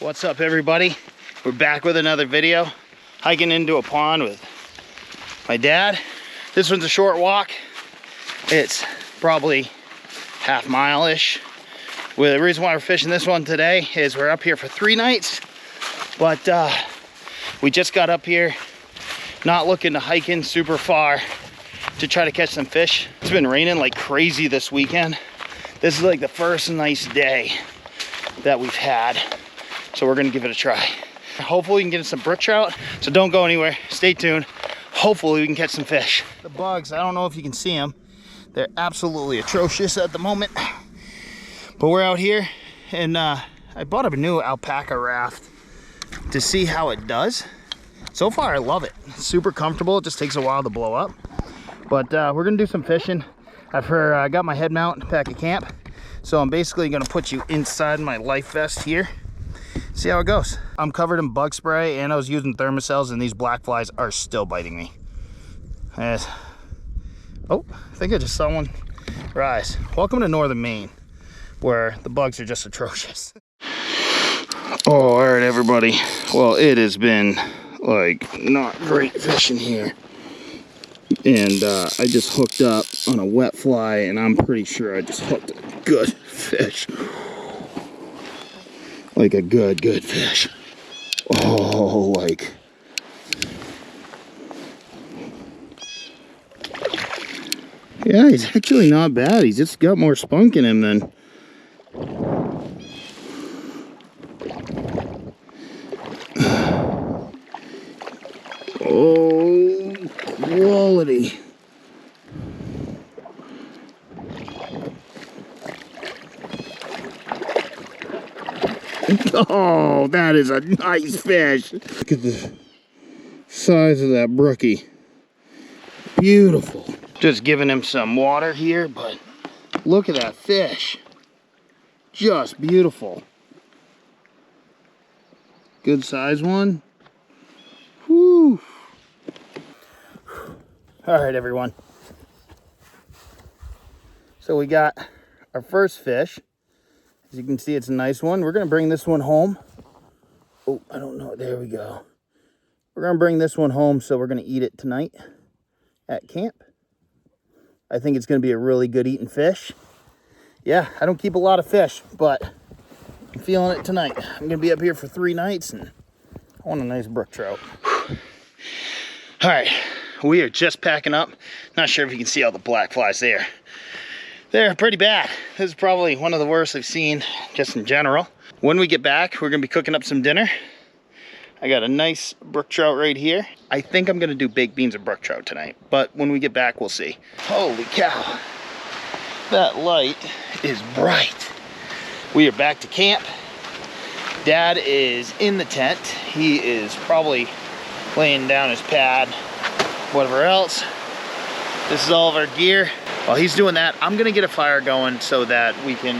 What's up, everybody? We're back with another video. Hiking into a pond with my dad. This one's a short walk. It's probably half mile-ish. Well, the reason why we're fishing this one today is we're up here for 3 nights, but we just got up here, not looking to hike in super far to try to catch some fish. It's been raining like crazy this weekend. This is like the first nice day that we've had, so we're gonna give it a try. Hopefully we can get some brook trout, so don't go anywhere, stay tuned. Hopefully we can catch some fish. The bugs, I don't know if you can see them, they're absolutely atrocious at the moment, but we're out here, and I bought a new alpaca raft to see how it does. So far I love it. It's super comfortable. It just takes a while to blow up, but we're gonna do some fishing. I got my head mount back at camp, so I'm basically gonna put you inside my life vest here. See how it goes. I'm covered in bug spray, and I was using thermocells, and these black flies are still biting me. Oh, I think I just saw one rise. Welcome to Northern Maine, where the bugs are just atrocious. Oh, all right, everybody. Well, it has been like not great fishing here, and I just hooked up on a wet fly, and I'm pretty sure I just hooked a good fish. Like a good fish. Oh, like. Yeah, he's actually not bad. He's just got more spunk in him than. Oh, quality. Oh, that is a nice fish. Look at the size of that brookie. Beautiful. Just giving him some water here, but look at that fish. Just beautiful. Good size one. Whew. All right, everyone. So we got our first fish. As you can see, it's a nice one. We're gonna bring this one home. Oh, I don't know, there we go. We're gonna bring this one home, so we're gonna eat it tonight at camp. I think it's gonna be a really good eating fish. Yeah, I don't keep a lot of fish, but I'm feeling it tonight. I'm gonna be up here for 3 nights, and I want a nice brook trout. All right, we are just packing up. Not sure if you can see all the black flies there. They're pretty bad. This is probably one of the worst I've seen just in general. When we get back, we're gonna be cooking up some dinner. I got a nice brook trout right here. I think I'm gonna do baked beans and brook trout tonight, but when we get back, we'll see. Holy cow, that light is bright. We are back to camp. Dad is in the tent. He is probably laying down his pad, whatever else. This is all of our gear. While he's doing that, I'm gonna get a fire going so that we can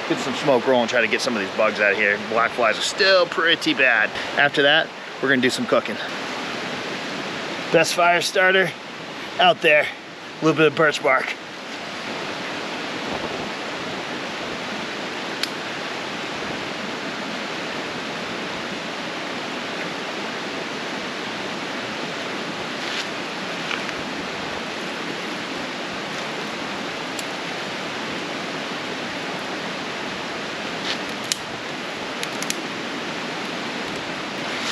get some smoke rolling, try to get some of these bugs out of here. Black flies are still pretty bad. After that, we're gonna do some cooking. Best fire starter out there, a little bit of birch bark.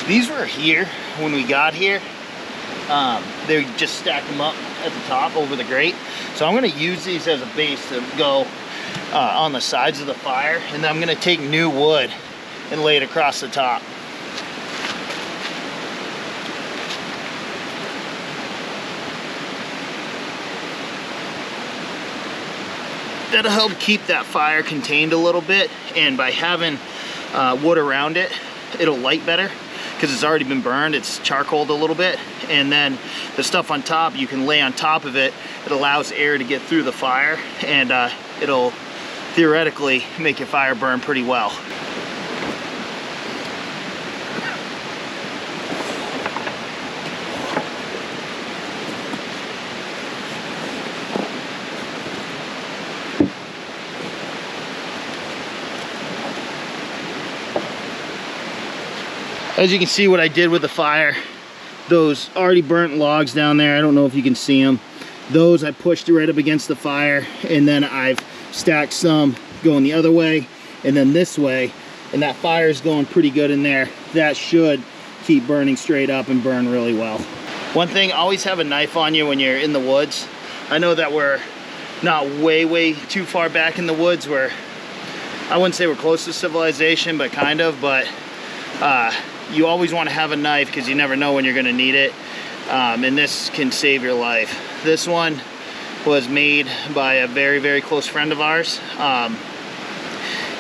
These were here when we got here. They just stacked them up at the top over the grate. So I'm gonna use these as a base to go on the sides of the fire, and then I'm gonna take new wood and lay it across the top. That'll help keep that fire contained a little bit, and by having wood around it, it'll light better. Because it's already been burned, it's charcoaled a little bit, and then the stuff on top you can lay on top of it. It allows air to get through the fire, and it'll theoretically make your fire burn pretty well. As you can see what I did with the fire, those already burnt logs down there, I don't know if you can see them. Those I pushed right up against the fire, and then I've stacked some going the other way and then this way, and that fire's going pretty good in there. That should keep burning straight up and burn really well. One thing, always have a knife on you when you're in the woods. I know that we're not way too far back in the woods where I wouldn't say we're close to civilization, but kind of, but you always want to have a knife because you never know when you're going to need it, and this can save your life. This one was made by a very close friend of ours.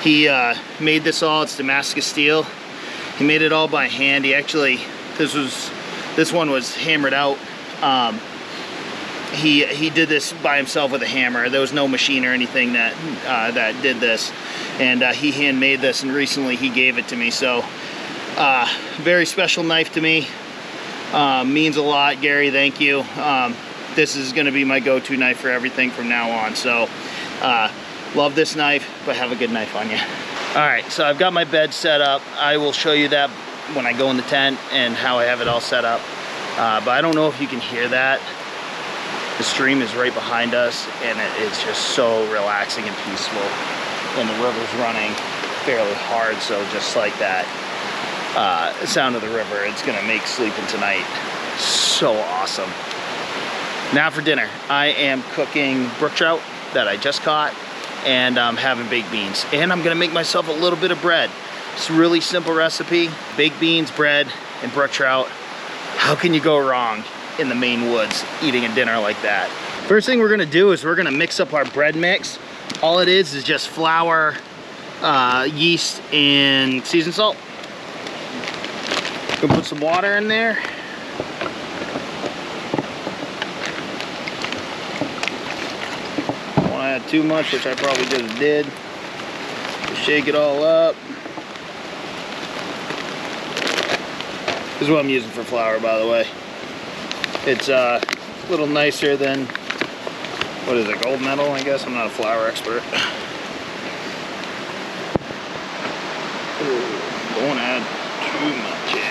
He made this all. It's Damascus steel. He made it all by hand. He actually, this one was hammered out. He did this by himself with a hammer. There was no machine or anything that did this, and he handmade this, and recently he gave it to me. So very special knife to me. Means a lot, Gary. Thank you. This is going to be my go-to knife for everything from now on. So love this knife, but have a good knife on you. All right, so I've got my bed set up. I will show you that when I go in the tent and how I have it all set up. But I don't know if you can hear that. The stream is right behind us, and it's just so relaxing and peaceful. And the river's running fairly hard, so just like that sound of the river, it's gonna make sleeping tonight so awesome. Now for dinner, I am cooking brook trout that I just caught, and I'm having baked beans. And I'm gonna make myself a little bit of bread. It's a really simple recipe: baked beans, bread, and brook trout. How can you go wrong in the Maine woods eating a dinner like that? First thing we're gonna do is we're gonna mix up our bread mix. All it is just flour, yeast, and seasoned salt. Gonna put some water in there. Don't want to add too much, which I probably just did. Just shake it all up. This is what I'm using for flour, by the way. It's a little nicer than, what is it, gold medal, I guess? I'm not a flour expert. Ooh, don't add too much yet.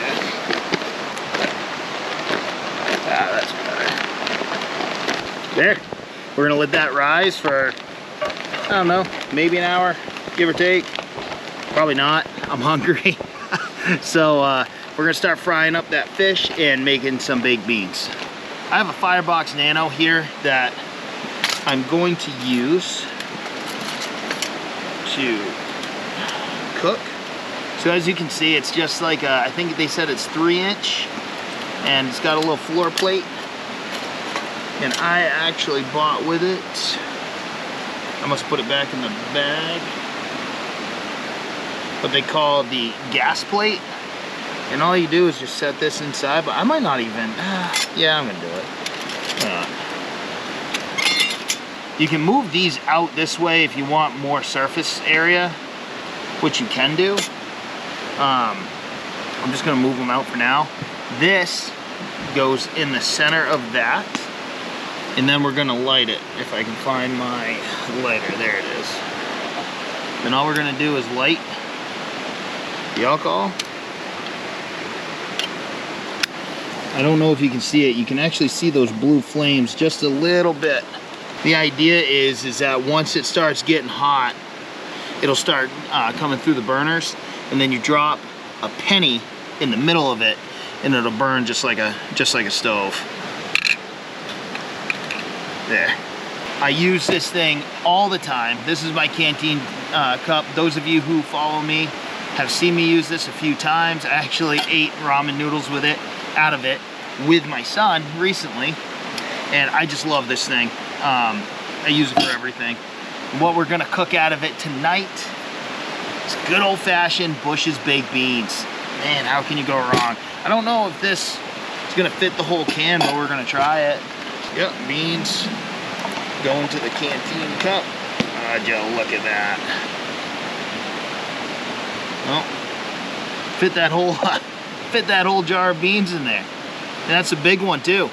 Ah, that's better. There. We're gonna let that rise for, I don't know, maybe an hour, give or take. Probably not. I'm hungry. So we're gonna start frying up that fish and making some baked beans. I have a Firebox Nano here that I'm going to use to cook. So as you can see, it's just like I think they said it's 3-inch, and it's got a little floor plate. And I actually bought with it, I must put it back in the bag, what they call the gas plate. And all you do is just set this inside, but I might not even, yeah, I'm gonna do it. You can move these out this way if you want more surface area, which you can do. I'm just gonna move them out for now. This goes in the center of that, and then we're gonna light it. If I can find my lighter, there it is. Then all we're gonna do is light the alcohol. I don't know if you can see it. You can actually see those blue flames just a little bit. The idea is that once it starts getting hot, it'll start coming through the burners, and then you drop a penny in the middle of it, and it'll burn just like a stove. There. I use this thing all the time. This is my canteen cup. Those of you who follow me have seen me use this a few times. I actually ate ramen noodles with it, out of it, with my son recently, and I just love this thing. I use it for everything. What we're gonna cook out of it tonight is good old-fashioned Bush's baked beans. Man, how can you go wrong? I don't know if this is gonna fit the whole can, but we're gonna try it. Yep, beans going to the canteen cup. Joe, look at that. Well, fit that whole jar of beans in there. And that's a big one too.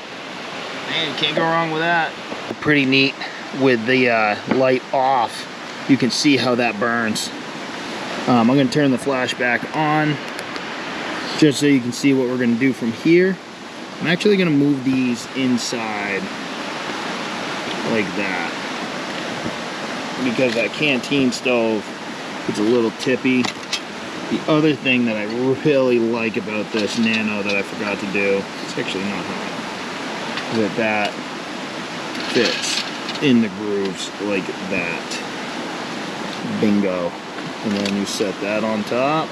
Man, you can't go wrong with that. Pretty neat with the light off. You can see how that burns. I'm gonna turn the flash back on. Just so you can see what we're gonna do from here. I'm actually gonna move these inside like that, because that canteen stove is a little tippy. The other thing that I really like about this Nano that I forgot to do, it's actually not hot, is that fits in the grooves like that. Bingo. And then you set that on top.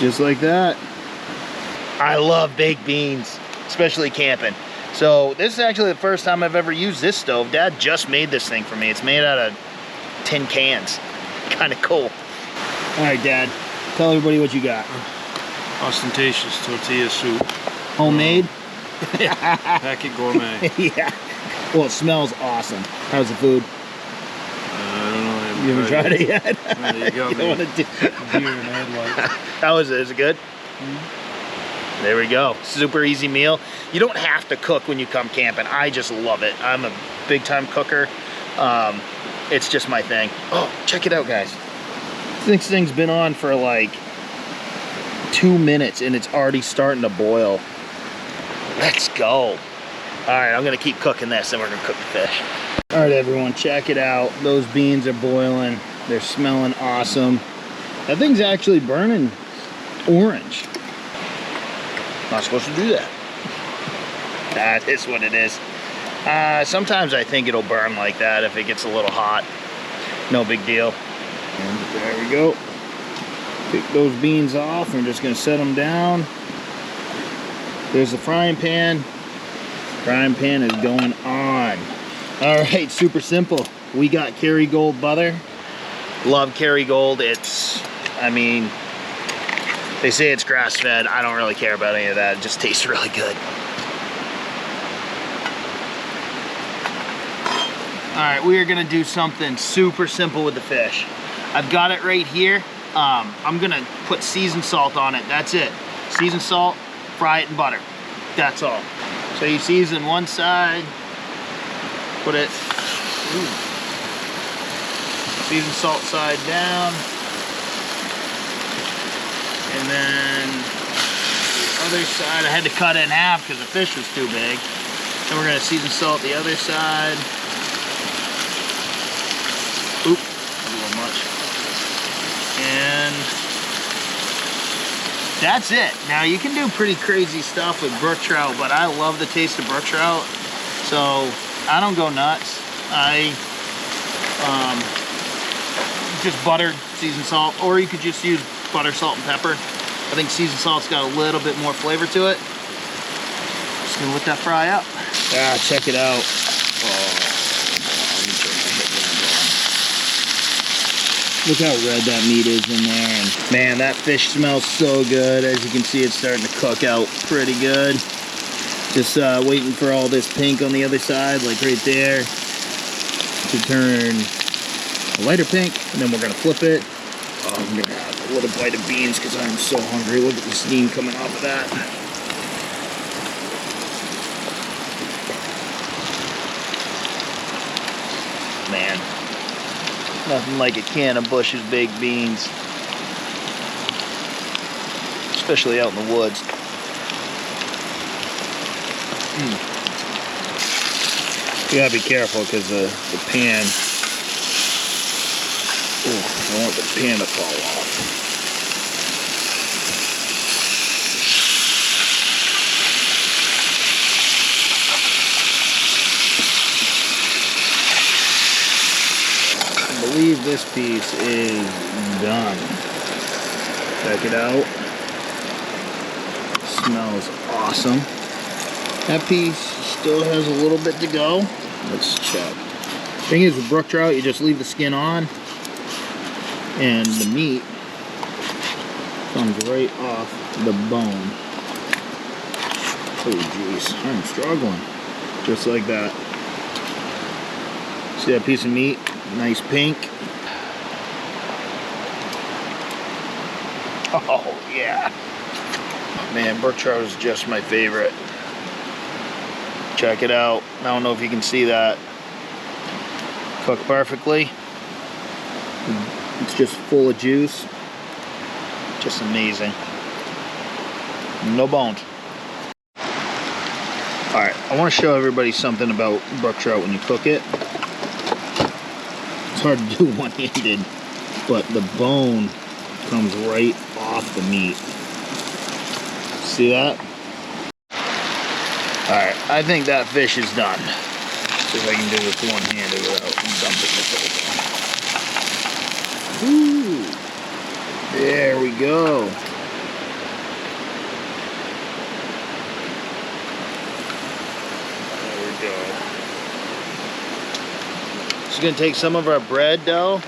Just like that. I love baked beans, especially camping. So this is actually the first time I've ever used this stove. Dad just made this thing for me. It's made out of tin cans. Kind of cool. All right, Dad, tell everybody what you got. Ostentatious tortilla soup. Homemade? Packet gourmet. Yeah. Well, it smells awesome. How's the food? I don't know. You haven't tried it yet? No, you got me. Deer in headlights. How is it? Is it good? Mm-hmm. There we go. Super easy meal. You don't have to cook when you come camping. I just love it. I'm a big time cooker. It's just my thing. Oh, check it out, guys. This thing's been on for like 2 minutes and it's already starting to boil. Let's go. All right, I'm gonna keep cooking this and we're gonna cook the fish. All right, everyone, check it out. Those beans are boiling. They're smelling awesome. That thing's actually burning orange. Not supposed to do that. That is what it is. Sometimes I think it'll burn like that if it gets a little hot. No big deal. And there we go. Pick those beans off. We're just gonna set them down. There's the frying pan. Frying pan is going on. All right, super simple. We got Kerrygold butter. Love Kerrygold. It's, I mean, they say it's grass-fed. I don't really care about any of that. It just tastes really good. All right, we are gonna do something super simple with the fish. I've got it right here. I'm gonna put seasoned salt on it. That's it. Seasoned salt, fry it in butter. That's all. So you season one side, put it, seasoned salt side down, and then the other side, I had to cut it in half because the fish was too big. Then we're gonna season salt the other side. Oop, a little much. And that's it. Now you can do pretty crazy stuff with brook trout, but I love the taste of brook trout, so I don't go nuts. I just buttered seasoned salt, or you could just use butter, salt, and pepper. I think seasoned salt's got a little bit more flavor to it. Just gonna let that fry up. Ah, check it out. Look how red that meat is in there. And man, that fish smells so good. As you can see, it's starting to cook out pretty good. Just waiting for all this pink on the other side, like right there, to turn a lighter pink, and then we're gonna flip it. Oh, I'm gonna have a little bite of beans because I'm so hungry. Look at the steam coming off of that. Man. Nothing like a can of Bush's baked beans. Especially out in the woods. You gotta be careful because the pan, I want the pan to fall off. I believe this piece is done. Check it out. Smells awesome. That piece still has a little bit to go. Let's check. Thing is with brook trout, you just leave the skin on and the meat comes right off the bone. Oh geez, I'm struggling. Just like that. See that piece of meat? Nice pink. Oh yeah. Man, brook trout is just my favorite. Check it out. I don't know if you can see that. Cooked perfectly. It's It's just full of juice. Just amazing. No bones. Alright, I want to show everybody something about brook trout when you cook it. It's hard to do one-handed, but the bone comes right off the meat. See that? Alright, I think that fish is done. See if I can do this one-handed without dumping this over. Ooh, there we go. There we go. Just gonna take some of our bread dough.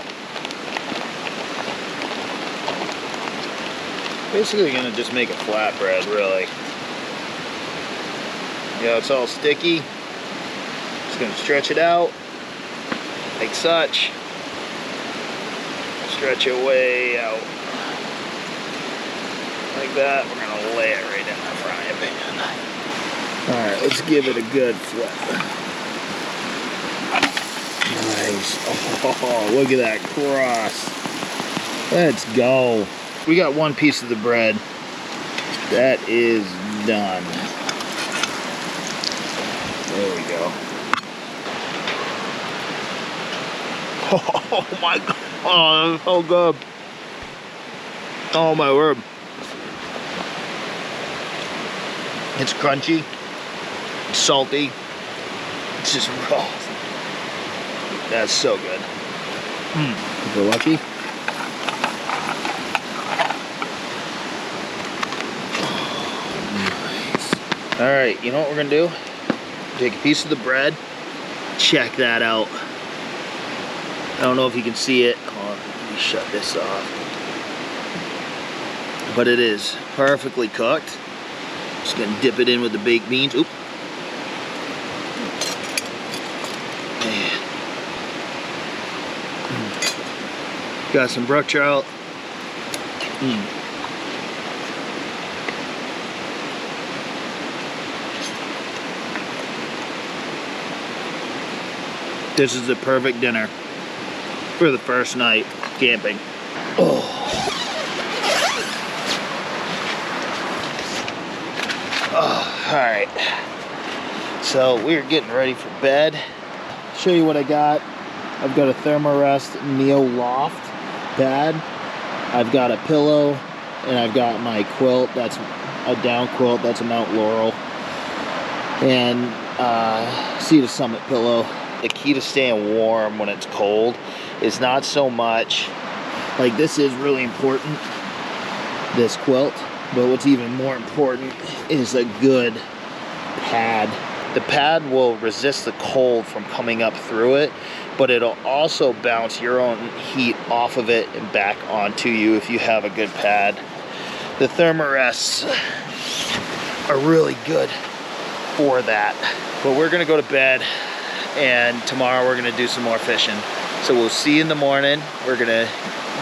Basically gonna just make a flatbread, really. Yeah, it's all sticky. Just gonna stretch it out like such. Stretch it way out like that. We're gonna lay it right in the frying pan. All right, let's give it a good flip. Nice. Oh, look at that cross. Let's go. We got one piece of the bread. That is done. There we go. Oh my God. Oh, that's so good. Oh my word. It's crunchy. It's salty. It's just raw. That's so good. If we're lucky. All right, you know what we're gonna do? Take a piece of the bread, check that out. I don't know if you can see it. Hold on, let me shut this off. But it is perfectly cooked. Just gonna dip it in with the baked beans. Oop. Man. Got some brook trout. This is the perfect dinner for the first night camping. Oh. Oh, all right. So we're getting ready for bed. Show you what I got. I've got a Thermarest Neo Loft pad. I've got a pillow, and I've got my quilt. That's a down quilt. That's a Mount Laurel, and Cedar Summit pillow. The key to staying warm when it's cold is not so much, like, this is really important, this quilt, but what's even more important is a good pad. The pad will resist the cold from coming up through it, but it'll also bounce your own heat off of it and back onto you if you have a good pad. The Thermarests are really good for that. But we're gonna go to bed, and tomorrow we're gonna do some more fishing. So we'll see you in the morning. We're gonna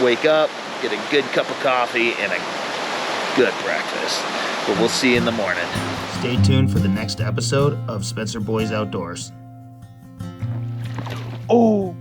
wake up, get a good cup of coffee and a good breakfast. But we'll see you in the morning. Stay tuned for the next episode of Spencer Boys Outdoors. Oh!